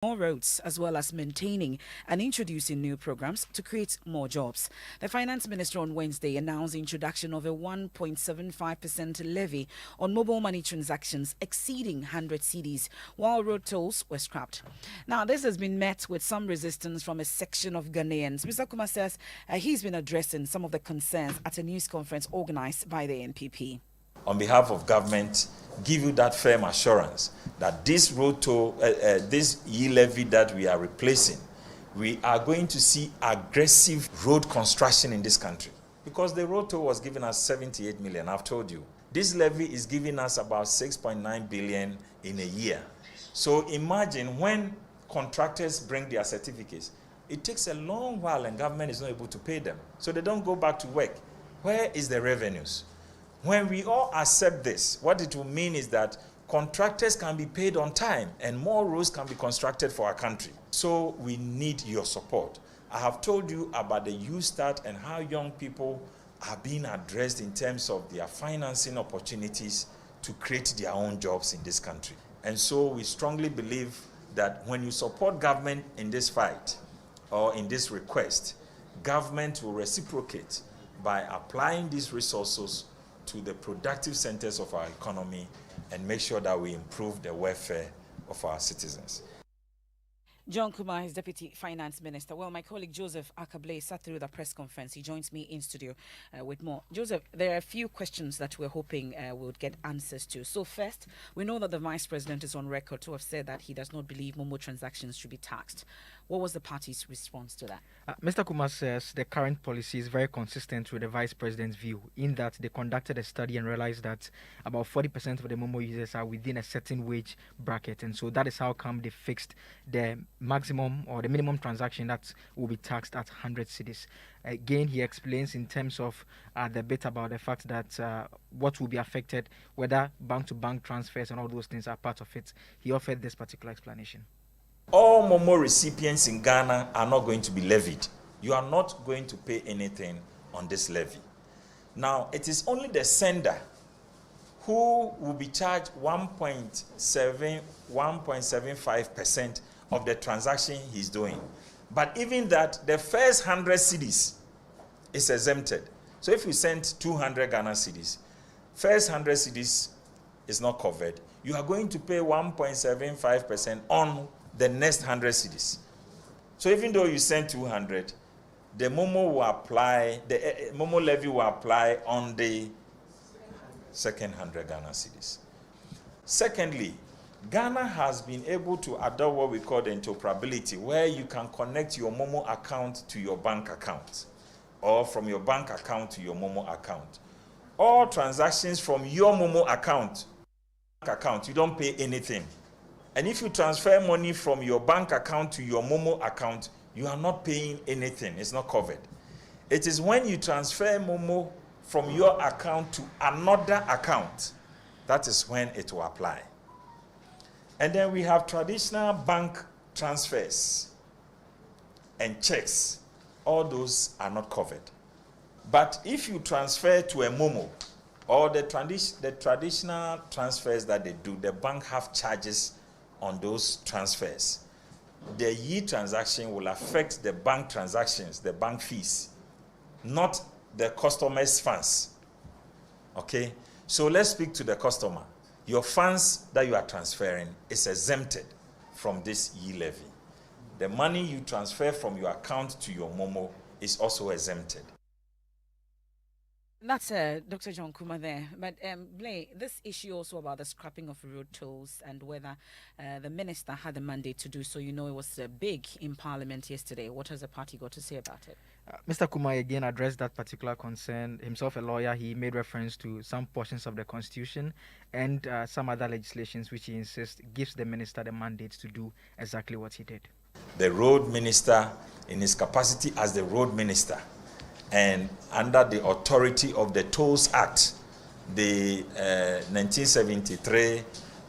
more roads, as well as maintaining and introducing new programs to create more jobs. The finance minister on Wednesday announced the introduction of a 1.75% levy on mobile money transactions exceeding 100 cedis, while road tolls were scrapped. Now, this has been met with some resistance from a section of Ghanaians. Mr. Kumar says he's been addressing some of the concerns at a news conference organized by the NPP. On behalf of government, give you that firm assurance that this road toll, this levy that we are replacing, we are going to see aggressive road construction in this country. Because the road toll was giving us 78 million, I've told you. This levy is giving us about 6.9 billion in a year. So imagine when contractors bring their certificates, it takes a long while and government is not able to pay them. So they don't go back to work. Where is the revenues? When we all accept this, what it will mean is that contractors can be paid on time and more roads can be constructed for our country. So we need your support. I have told you about the Youth Start and how young people are being addressed in terms of their financing opportunities to create their own jobs in this country. And so we strongly believe that when you support government in this fight or in this request, government will reciprocate by applying these resources to the productive centers of our economy and make sure that we improve the welfare of our citizens. John Kumar is Deputy Finance Minister. Well, my colleague Joseph Akable sat through the press conference. He joins me in studio with more. Joseph, there are a few questions that we're hoping we would get answers to. So first, we know that the Vice President is on record to have said that he does not believe Momo transactions should be taxed. What was the party's response to that? Mr. Kumar says the current policy is very consistent with the Vice President's view, in that they conducted a study and realized that about 40% of the Momo users are within a certain wage bracket. And so that is how come they fixed the maximum or the minimum transaction that will be taxed at 100 cedis. Again, he explains in terms of the bit about the fact that what will be affected, whether bank-to-bank transfers and all those things are part of it. He offered this particular explanation. All Momo recipients in Ghana are not going to be levied. You are not going to pay anything on this levy. Now, it is only the sender who will be charged 1.75% of the transaction he's doing. But even that, the first 100 cedis is exempted. So if you send 200 Ghana cedis, first 100 cedis is not covered. You are going to pay 1.75% on the next 100 cedis. So even though you send 200, the Momo will apply, the Momo levy will apply on the second 100 Ghana cedis. Secondly, Ghana has been able to adopt what we call the interoperability, where you can connect your Momo account to your bank account, or from your bank account to your Momo account. All transactions from your Momo account, you don't pay anything. And if you transfer money from your bank account to your Momo account, you are not paying anything. It's not covered. It is when you transfer Momo from your account to another account, that is when it will apply. And then we have traditional bank transfers and checks. All those are not covered. But if you transfer to a Momo, or the traditional transfers that they do, the bank have charges on those transfers. The transaction will affect the bank transactions, the bank fees, not the customer's funds. Okay? So let's speak to the customer. Your funds that you are transferring is exempted from this levy. The money you transfer from your account to your Momo is also exempted. That's Dr. John Kumar there. But Blay, this issue also about the scrapping of road tolls and whether the minister had the mandate to do so. You know, it was big in Parliament yesterday. What has the party got to say about it? Mr. Kumar again addressed that particular concern. Himself a lawyer, he made reference to some portions of the Constitution and some other legislations which he insists gives the minister the mandate to do exactly what he did. The road minister, in his capacity as the road minister, and under the authority of the Tolls Act, the 1973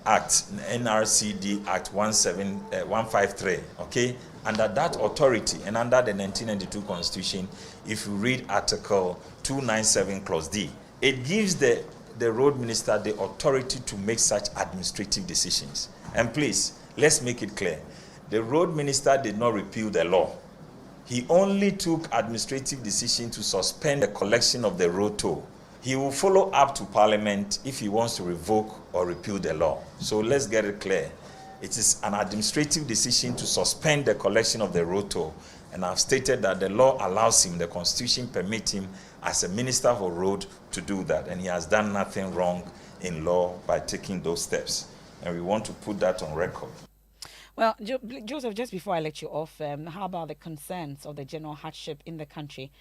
Act, NRCD Act 153, okay? Under that authority and under the 1992 Constitution, if you read Article 297 Clause D, it gives the road minister the authority to make such administrative decisions. And please, let's make it clear. the road minister did not repeal the law. He only took administrative decision to suspend the collection of the road toll. He will follow up to Parliament if he wants to revoke or repeal the law. So let's get it clear. It is an administrative decision to suspend the collection of the road toll. And I've stated that the law allows him, the Constitution permits him as a Minister for Road to do that. And he has done nothing wrong in law by taking those steps. And we want to put that on record. Well, Joseph, just before I let you off, how about the concerns of the general hardship in the country?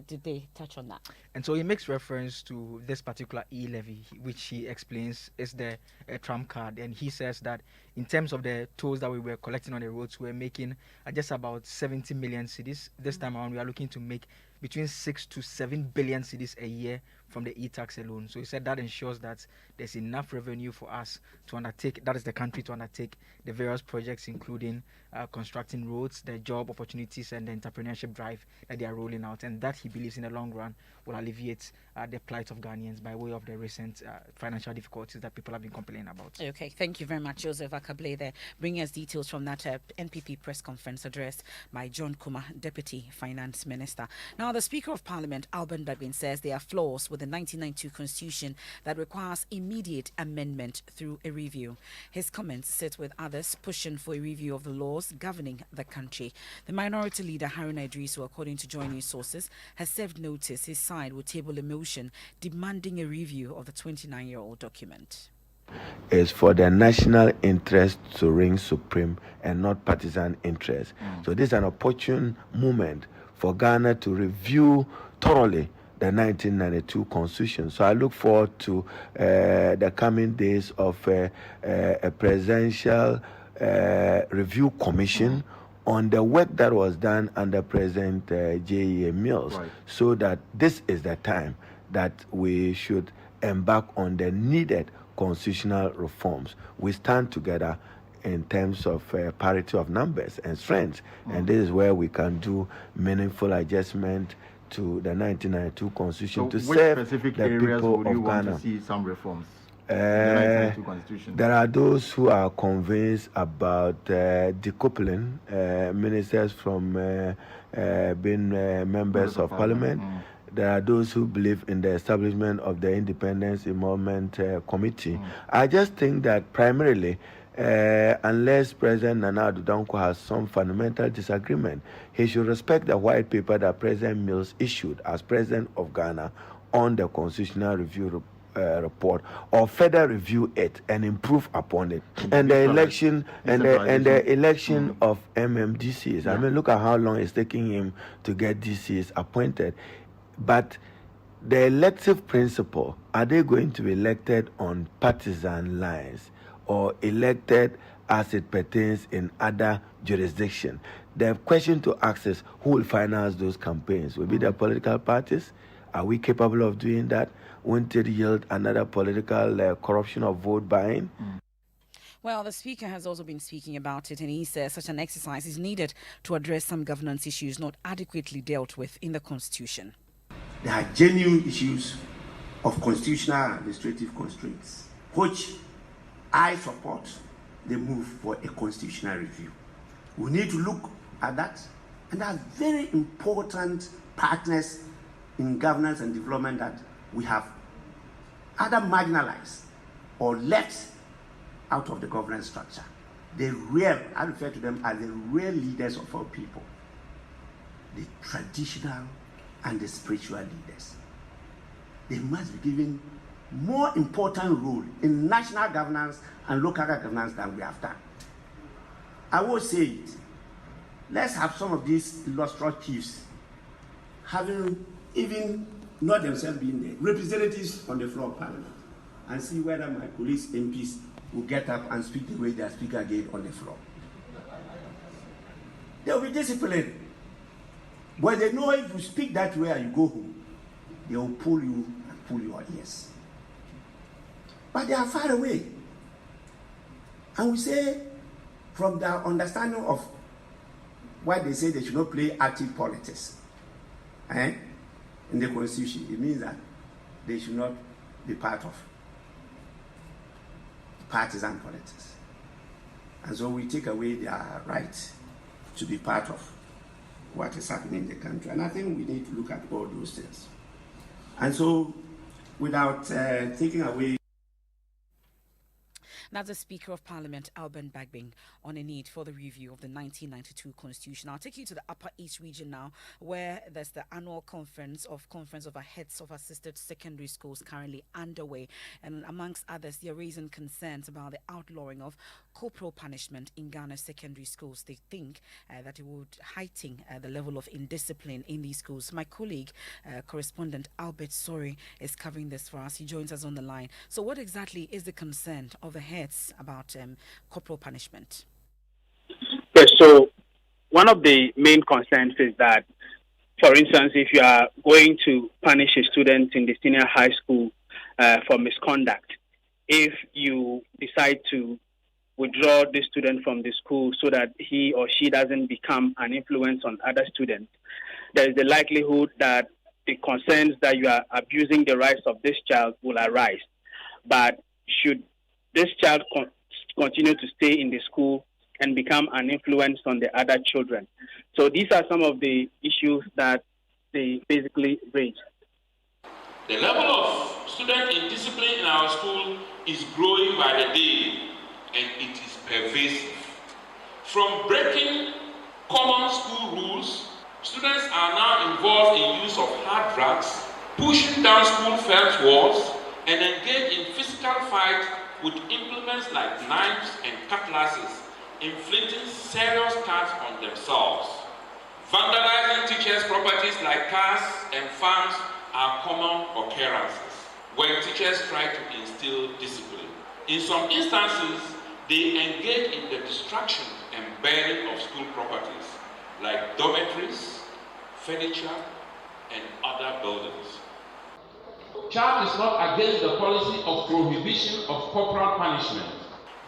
Did they touch on that? And so he makes reference to this particular e-levy, which he explains is the trump card. And he says that in terms of the tolls that we were collecting on the roads, we're making just about 70 million cedis. This time around, we are looking to make between 6 to 7 billion cedis a year from the e-tax alone. So he said that ensures that there's enough revenue for us to undertake, that is the country to undertake the various projects, including constructing roads, the job opportunities, and the entrepreneurship drive that they are rolling out. And that, he believes, in the long run will alleviate the plight of Ghanaians by way of the recent financial difficulties that people have been complaining about. Okay, thank you very much, Joseph Akable, there, bringing us details from that NPP press conference addressed by John Kuma, Deputy Finance Minister. Now, the Speaker of Parliament, Alban Dabin, says there are flaws with the 1992 Constitution that requires immediate amendment through a review. His comments sit with others pushing for a review of the laws governing the country. The Minority Leader, Haruna Idrisu, according to Joy News sources, has served notice his side will table a motion demanding a review of the 29-year-old document. Is for the national interest to reign supreme and not partisan interest. So this is an opportune moment for Ghana to review thoroughly the 1992 Constitution. So I look forward to the coming days of a presidential review commission on the work that was done under President J.E.A. Mills, right, so that this is the time that we should embark on the needed constitutional reforms. We stand together in terms of parity of numbers and strength, and this is where we can do meaningful adjustment to the 1992 Constitution to serve specific the areas people would of you want Ghana. to see some reforms? The 1992 Constitution. There are those who are convinced about decoupling ministers from being members of parliament. There are those who believe in the establishment of the Independence Emoluments Committee. I just think that primarily, unless President Nana Addo Dankwa has some fundamental disagreement, he should respect the white paper that President Mills issued as President of Ghana on the Constitutional Review report, or further review it and improve upon it. And the election of MMDCs. I mean, look at how long it's taking him to get DCs appointed. But the elective principle, are they going to be elected on partisan lines or elected as it pertains in other jurisdictions? The question to ask is, who will finance those campaigns? Will be the political parties? Are we capable of doing that? Won't it yield another political corruption of vote buying? Well, the Speaker has also been speaking about it, and he says such an exercise is needed to address some governance issues not adequately dealt with in the Constitution. There are genuine issues of constitutional and administrative constraints, which I support the move for a constitutional review. We need to look at that, and there are very important partners in governance and development that we have either marginalized or left out of the governance structure. I refer to them as the real leaders of our people, the traditional and the spiritual leaders. They must be given more important role in national governance and local governance than we have done. I will say it. Let's have some of these illustrious chiefs having even not themselves being there, representatives on the floor of Parliament, and see whether my colleagues MPs will get up and speak the way they speak again on the floor. They will be disciplined. But they know if you speak that way and you go home, they will pull you and pull your ears. But they are far away. And we say, from the understanding of why they say they should not play active politics, in the Constitution, it means that they should not be part of partisan politics. And so we take away their right to be part of what is happening in the country. And I think we need to look at all those things. And so, without taking away. That's the Speaker of Parliament, Alban Bagbing, on a need for the review of the 1992 Constitution. I'll take you to the Upper East region now, where there's the annual conference of heads of assisted secondary schools currently underway. And amongst others, they're raising concerns about the outlawing of corporal punishment in Ghana's secondary schools. They think that it would heighten the level of indiscipline in these schools. My colleague, correspondent Albert Sori, is covering this for us. He joins us on the line. So what exactly is the concern of the heads about corporal punishment? Yes, so one of the main concerns is that, for instance, if you are going to punish a student in the senior high school for misconduct, if you decide to withdraw the student from the school so that he or she doesn't become an influence on other students, there is the likelihood that the concerns that you are abusing the rights of this child will arise. But should this child continue to stay in the school and become an influence on the other children? So these are some of the issues that they basically raise. The level of student indiscipline in our school is growing by the day, and it is pervasive. From breaking common school rules, students are now involved in use of hard drugs, pushing down school fence walls, and engage in physical fight with implements like knives and cutlasses, inflicting serious cuts on themselves. Vandalizing teachers' properties like cars and farms are common occurrences when teachers try to instill discipline. In some instances, they engage in the destruction and burning of school properties like dormitories, furniture, and other buildings. CHAP is not against the policy of prohibition of corporal punishment,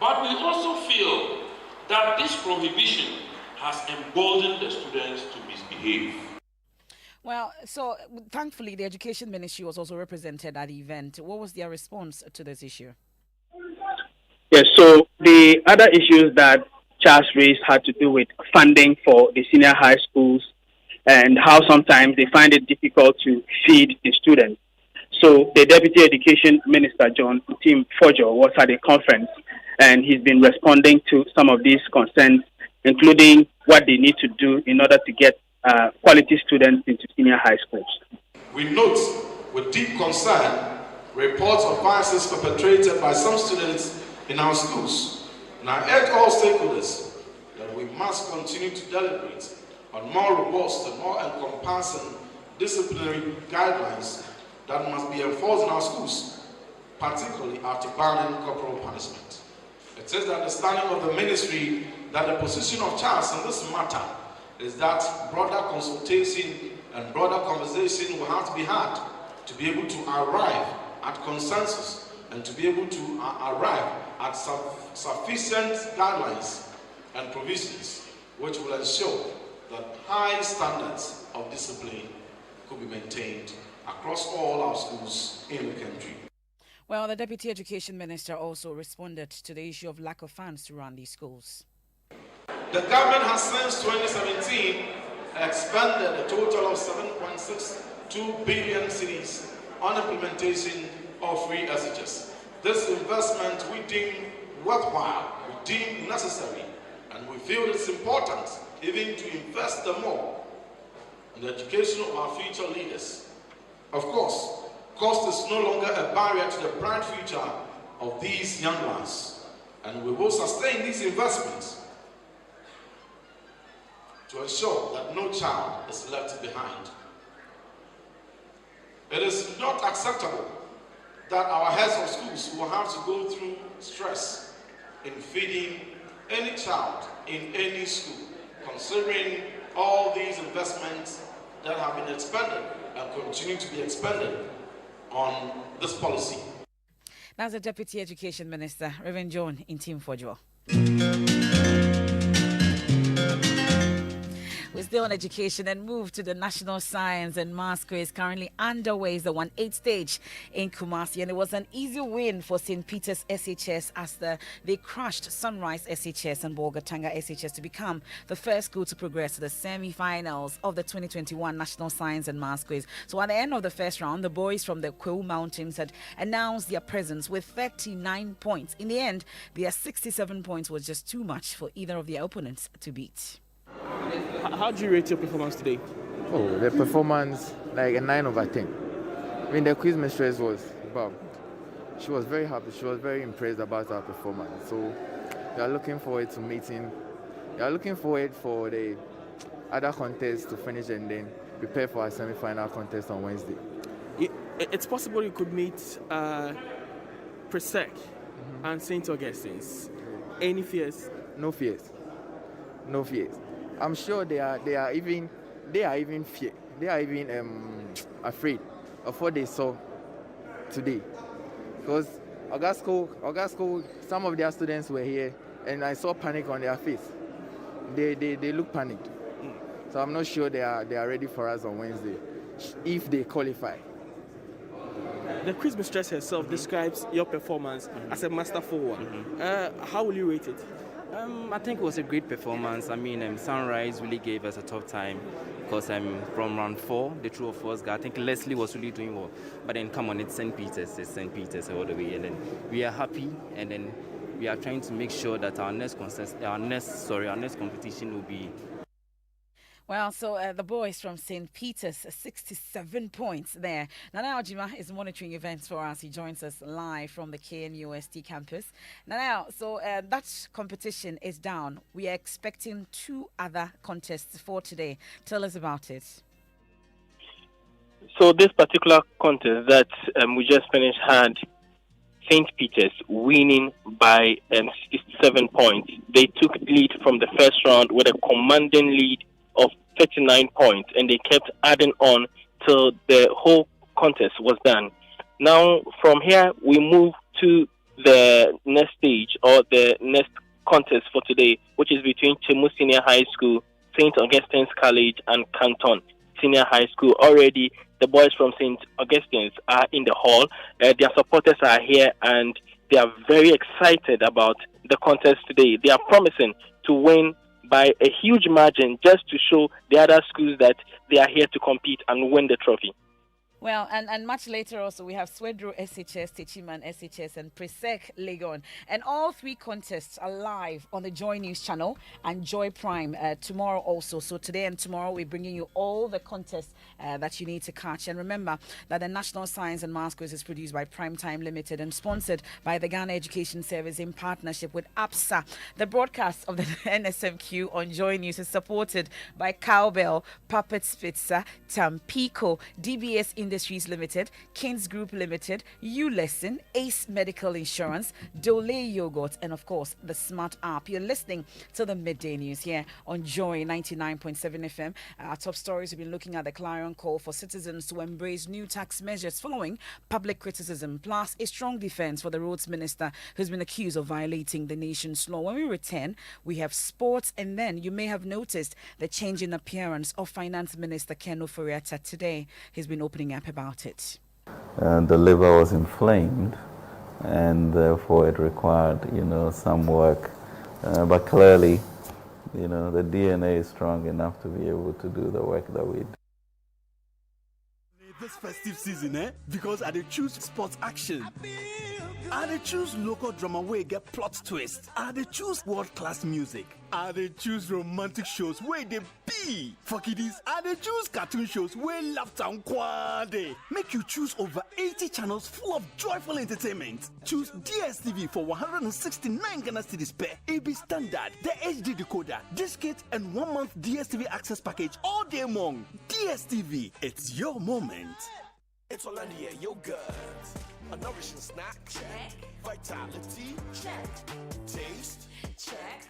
but we also feel that this prohibition has emboldened the students to misbehave. Well, so thankfully the Education Ministry was also represented at the event. What was their response to this issue? Yes, so the other issues that Charles raised had to do with funding for the senior high schools and how sometimes they find it difficult to feed the students. So the Deputy Education Minister, John Tim Fojo, was at a conference, and he's been responding to some of these concerns, including what they need to do in order to get quality students into senior high schools. We note with deep concern reports of violence perpetrated by some students in our schools. And I urge all stakeholders that we must continue to deliberate on more robust and more encompassing disciplinary guidelines that must be enforced in our schools, particularly after banning corporal punishment. It is the understanding of the ministry that the position of Charles in this matter is that broader consultation and broader conversation will have to be had to be able to arrive at consensus and to be able to arrive at sufficient guidelines and provisions which will ensure that high standards of discipline could be maintained across all our schools in the country. Well, the Deputy Education Minister also responded to the issue of lack of funds to run these schools. The government has since 2017 expended a total of 7.62 billion cedis on implementation of free SHS. This investment we deem worthwhile, we deem necessary, and we feel it's important even to invest the more in the education of our future leaders. Of course, cost is no longer a barrier to the bright future of these young ones, and we will sustain these investments to ensure that no child is left behind. It is not acceptable that our heads of schools will have to go through stress in feeding any child in any school, considering all these investments that have been expended and continue to be expended on this policy. That's the Deputy Education Minister, Reverend John Intim Fojo. We stay stay on education and move to the National Science and Maths quiz currently underway. Is the 1-8 stage in Kumasi, and it was an easy win for St. Peter's SHS as they crushed Sunrise SHS and Bolgatanga SHS to become the first school to progress to the semi-finals of the 2021 National Science and Maths quiz. So at the end of the first round, the boys from the Kwewu Mountains had announced their presence with 39 points. In the end, their 67 points was just too much for either of their opponents to beat. How do you rate your performance today? Oh, the performance, like a 9 over 10. I mean, the quiz mistress was, wow, she was very happy. She was very impressed about our performance. So we are looking forward to meeting. We are looking forward for the other contests to finish and then prepare for our semi-final contest on Wednesday. It's possible you could meet Presec and St. Augustine's. Any fears? No fears. No fears. I'm sure they are even afraid of what they saw today, because August, some of their students were here and I saw panic on their face. They look panicked. So I'm not sure they are ready for us on Wednesday if they qualify. The quiz mistress herself describes your performance as a masterful one. How will you rate it? I think it was a great performance. I mean, Sunrise really gave us a tough time because from round 4, the true of us guy, I think Leslie was really doing well. But then, come on, it's St. Peter's all the way. And then we are happy, and then we are trying to make sure that our next competition will be. Well, so the boys from St. Peter's, 67 points there. Nana Ojima is monitoring events for us. He joins us live from the KNUST campus. Nana, so that competition is down. We are expecting 2 other contests for today. Tell us about it. So this particular contest that we just finished had St. Peter's winning by 67 points. They took lead from the first round with a commanding lead of 39 points, and they kept adding on till the whole contest was done. Now, from here, we move to the next stage or the next contest for today, which is between Chemu Senior High School, St. Augustine's College, and Canton Senior High School. Already, the boys from St. Augustine's are in the hall. Their supporters are here, and they are very excited about the contest today. They are promising to win by a huge margin just to show the other schools that they are here to compete and win the trophy. Well, and much later also, we have Swedro SHS, Techiman SHS, and Presec Legon. And all 3 contests are live on the Joy News channel and Joy Prime tomorrow also. So today and tomorrow, we're bringing you all the contests that you need to catch. And remember that the National Science and Maths quiz is produced by Primetime Limited and sponsored by the Ghana Education Service in partnership with APSA. The broadcast of the NSMQ on Joy News is supported by Cowbell, Puppet Spitzer, Tampico, DBS Industries Limited, Kings Group Limited, U-Lesson, Ace Medical Insurance, Dole Yogurt, and of course, the Smart App. You're listening to the Midday News here on Joy 99.7 FM. Our top stories, we've been looking at the clarion call for citizens to embrace new tax measures following public criticism, plus a strong defense for the roads minister who's been accused of violating the nation's law. When we return, we have sports, and then you may have noticed the change in appearance of Finance Minister Ken Ofori-Atta today. He's been opening up about it. The liver was inflamed, and therefore it required, some work. But clearly, the DNA is strong enough to be able to do the work that we do. This festive season, because I choose sports action. I choose local drama where you get plot twist. I choose world-class music. I choose romantic shows where they be. For kiddies, I choose cartoon shows where laughter and quality. Make you choose over 80 channels full of joyful entertainment. Choose DSTV for 169 Ghana cedis per AB Standard, the HD decoder, diskette, and 1-month DSTV access package all day long. DSTV, it's your moment. It's Hollandia yogurt. A nourishing snack. Check. Vitality. Check. Taste. Check.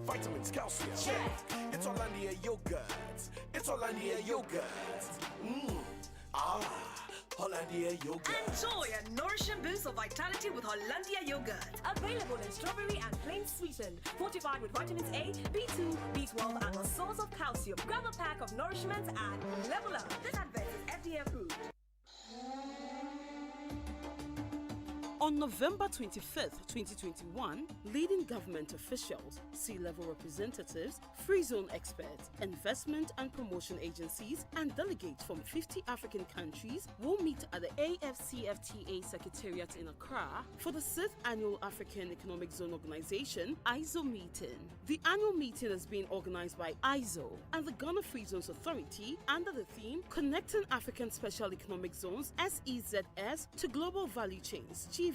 Vitamins, calcium. Check. It's Hollandia yogurt. It's Hollandia yogurt. Hollandia yogurt. Enjoy a nourishing boost of vitality with Hollandia yogurt. Available in strawberry and plain sweetened, fortified with vitamins A, B2, B12, and a source of calcium. calcium. Grab a pack of nourishment and level up. This advert is FDA approved. On November 25th, 2021, leading government officials, C-level representatives, free zone experts, investment and promotion agencies, and delegates from 50 African countries will meet at the AFCFTA Secretariat in Accra for the 6th Annual African Economic Zone Organization (IZO) meeting. The annual meeting is being organized by IZO and the Ghana Free Zones Authority under the theme Connecting African Special Economic Zones (SEZS) to Global Value Chains (GVCS)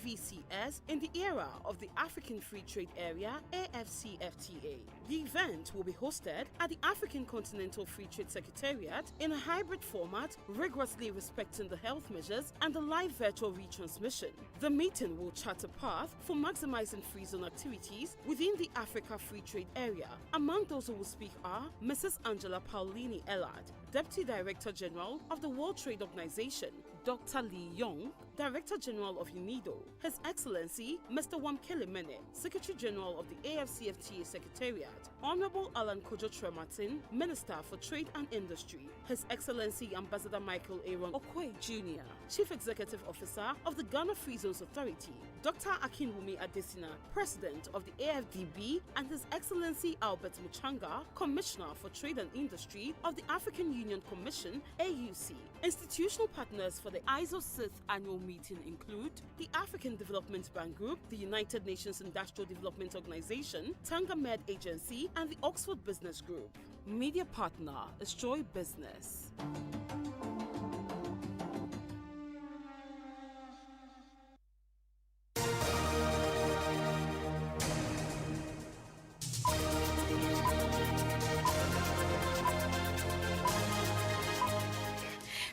in the era of the African Free Trade Area (AFCFTA). The event will be hosted at the African Continental Free Trade Secretariat in a hybrid format, rigorously respecting the health measures and the live virtual retransmission. The meeting will chart a path for maximizing free zone activities within the Africa Free Trade Area. Among those who will speak are Mrs. Angela Paulini Ellard, Deputy Director General of the World Trade Organization, Dr. Lee Yong, Director General of UNIDO, His Excellency Mr. Wamkele Mene, Secretary General of the AFCFTA Secretariat, Honorable Alan Kojo Tremartin, Minister for Trade and Industry, His Excellency Ambassador Michael Aaron Okwe Jr., Chief Executive Officer of the Ghana Free Zones Authority, Dr. Akinwumi Adesina, President of the AFDB, and His Excellency Albert Muchanga, Commissioner for Trade and Industry of the African Union Commission, AUC. Institutional partners for the IZO 6th annual meeting include the African Development Bank Group, the United Nations Industrial Development Organization, Tangamed Agency, and the Oxford Business Group. Media partner is Joy Business.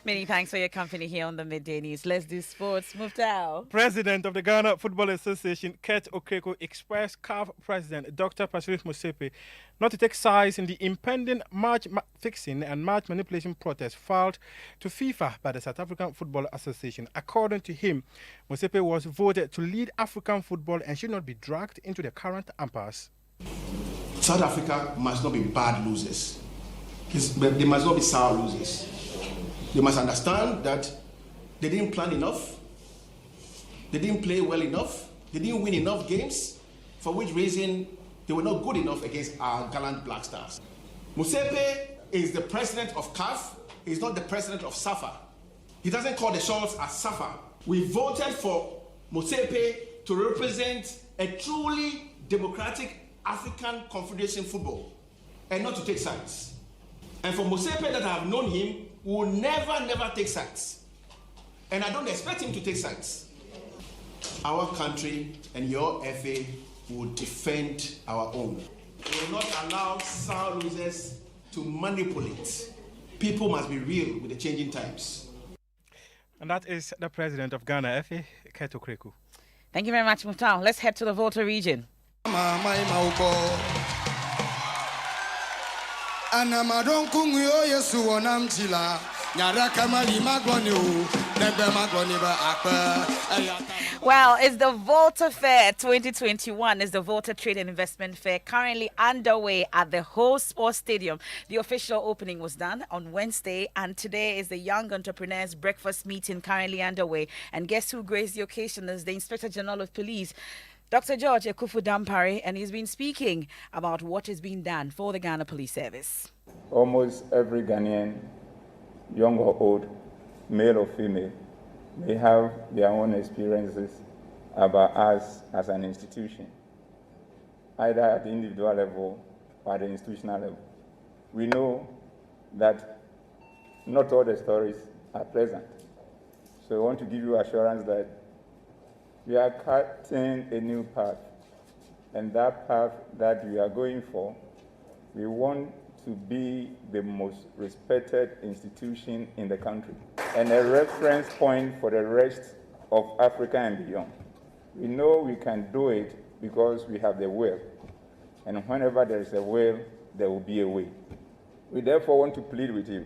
Many thanks for your company here on the Midday News. Let's do sports. Muftau. President of the Ghana Football Association, Kurt Okreko, expressed CAF President Dr. Patrice Motsepe not to take sides in the impending match fixing and match manipulation protest filed to FIFA by the South African Football Association. According to him, Motsepe was voted to lead African football and should not be dragged into the current impasse. South Africa must not be bad losers. They must not be sour losers. They must understand that they didn't plan enough, they didn't play well enough, they didn't win enough games, for which reason they were not good enough against our gallant Black Stars. Motsepe is the president of CAF, he's not the president of SAFA. He doesn't call the shots at SAFA. We voted for Motsepe to represent a truly democratic African Confederation football and not to take sides. And for Motsepe that I have known him, will never take sides. And I don't expect him to take sides. Our country and your FA will defend our own. We will not allow sour losers to manipulate. People must be real with the changing times. And that is the president of Ghana, FA, Kurt Okreko. Thank you very much, Muftau. Let's head to the Volta region. Well, it's the Volta Fair 2021. It's the Volta Trade and Investment Fair currently underway at the Ho Sports Stadium. The official opening was done on Wednesday, and today is the Young Entrepreneurs Breakfast meeting currently underway. And guess who graced the occasion is the Inspector General of Police, Dr. George Ekufu Dampare, and he's been speaking about what is being done for the Ghana Police Service. Almost every Ghanaian, young or old, male or female, may have their own experiences about us as an institution, either at the individual level or at the institutional level. We know that not all the stories are pleasant. So I want to give you assurance that we are cutting a new path, and that path that we are going for, we want to be the most respected institution in the country and a reference point for the rest of Africa and beyond. We know we can do it because we have the will, and whenever there is a will, there will be a way. We therefore want to plead with you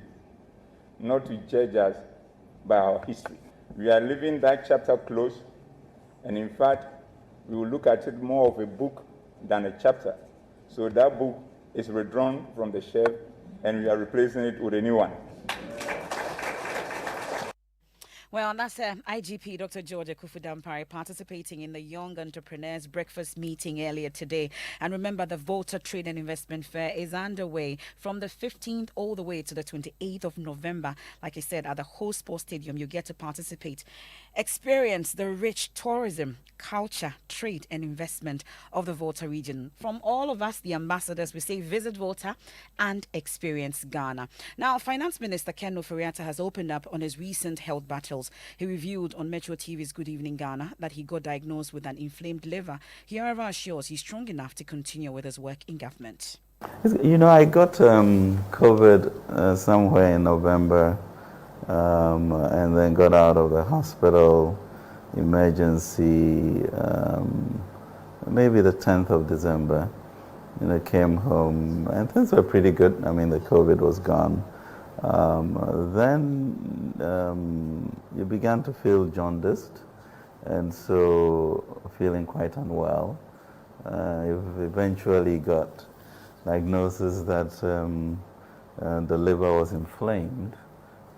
not to judge us by our history. We are leaving that chapter closed, and in fact, we will look at it more of a book than a chapter. So that book is withdrawn from the shelf, and we are replacing it with a new one. Well, that's IGP Dr. George Akufu-Dampare participating in the Young Entrepreneurs Breakfast meeting earlier today. And remember, the Volta Trade and Investment Fair is underway from the 15th all the way to the 28th of November. Like I said, at the Ho Sports Stadium, you get to participate. Experience the rich tourism, culture, trade and investment of the Volta region. From all of us, the ambassadors, we say visit Volta and experience Ghana. Now, Finance Minister Ken Ofori-Atta has opened up on his recent health battles. He revealed on Metro TV's Good Evening Ghana that he got diagnosed with an inflamed liver. He, however, assures he's strong enough to continue with his work in government. You know, I got COVID somewhere in November and then got out of the hospital emergency maybe the 10th of December. You know, came home and things were pretty good. I mean, the COVID was gone. Then you began to feel jaundiced, and so feeling quite unwell. Eventually got diagnosis that the liver was inflamed,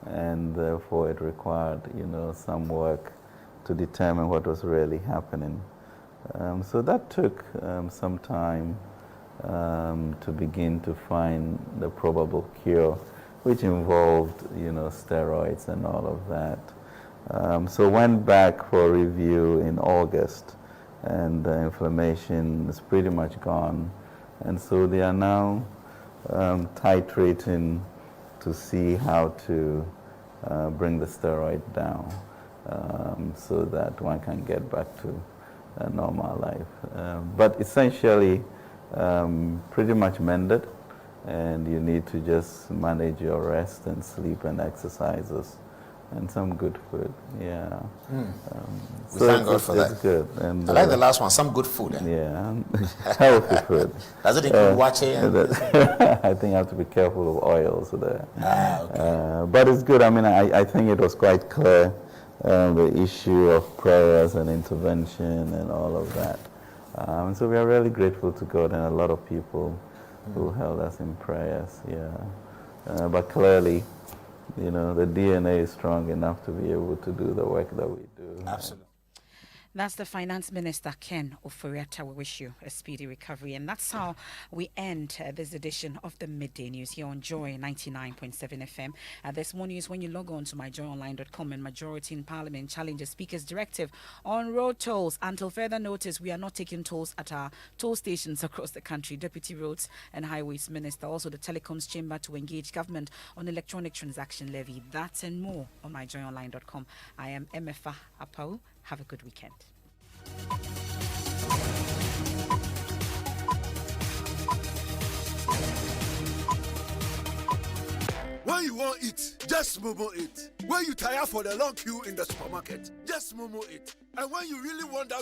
and therefore it required, you know, some work to determine what was really happening. So that took some time to begin to find the probable cure, which involved, you know, steroids and all of that. So went back for review in August, and the inflammation is pretty much gone. And so they are now titrating to see how to bring the steroid down so that one can get back to a normal life. But essentially, pretty much mended, and you need to just manage your rest and sleep and exercises and some good food. Yeah. We thank God for that. It's good. And, I like the last one, some good food. Yeah, healthy food. Does it include wache? I think I have to be careful of oils there. Okay. But it's good. I mean, I think it was quite clear, the issue of prayers and intervention and all of that. So we are really grateful to God and a lot of people who held us in prayers. Yeah. But clearly, you know, the DNA is strong enough to be able to do the work that we do. Absolutely. That's the Finance Minister, Ken Ofori-Atta. We wish you a speedy recovery. And that's how we end this edition of the Midday News here on Joy 99.7 FM. There's more news when you log on to myjoyonline.com. And Majority in Parliament challenges Speaker's directive on road tolls. Until further notice, we are not taking tolls at our toll stations across the country. Deputy Roads and Highways Minister, also the Telecoms Chamber to engage government on electronic transaction levy. That and more on myjoyonline.com. I am Emefa Apawu. Have a good weekend. When you want it, just Momo it. When you tire for the long queue in the supermarket, just Momo it. And when you really want that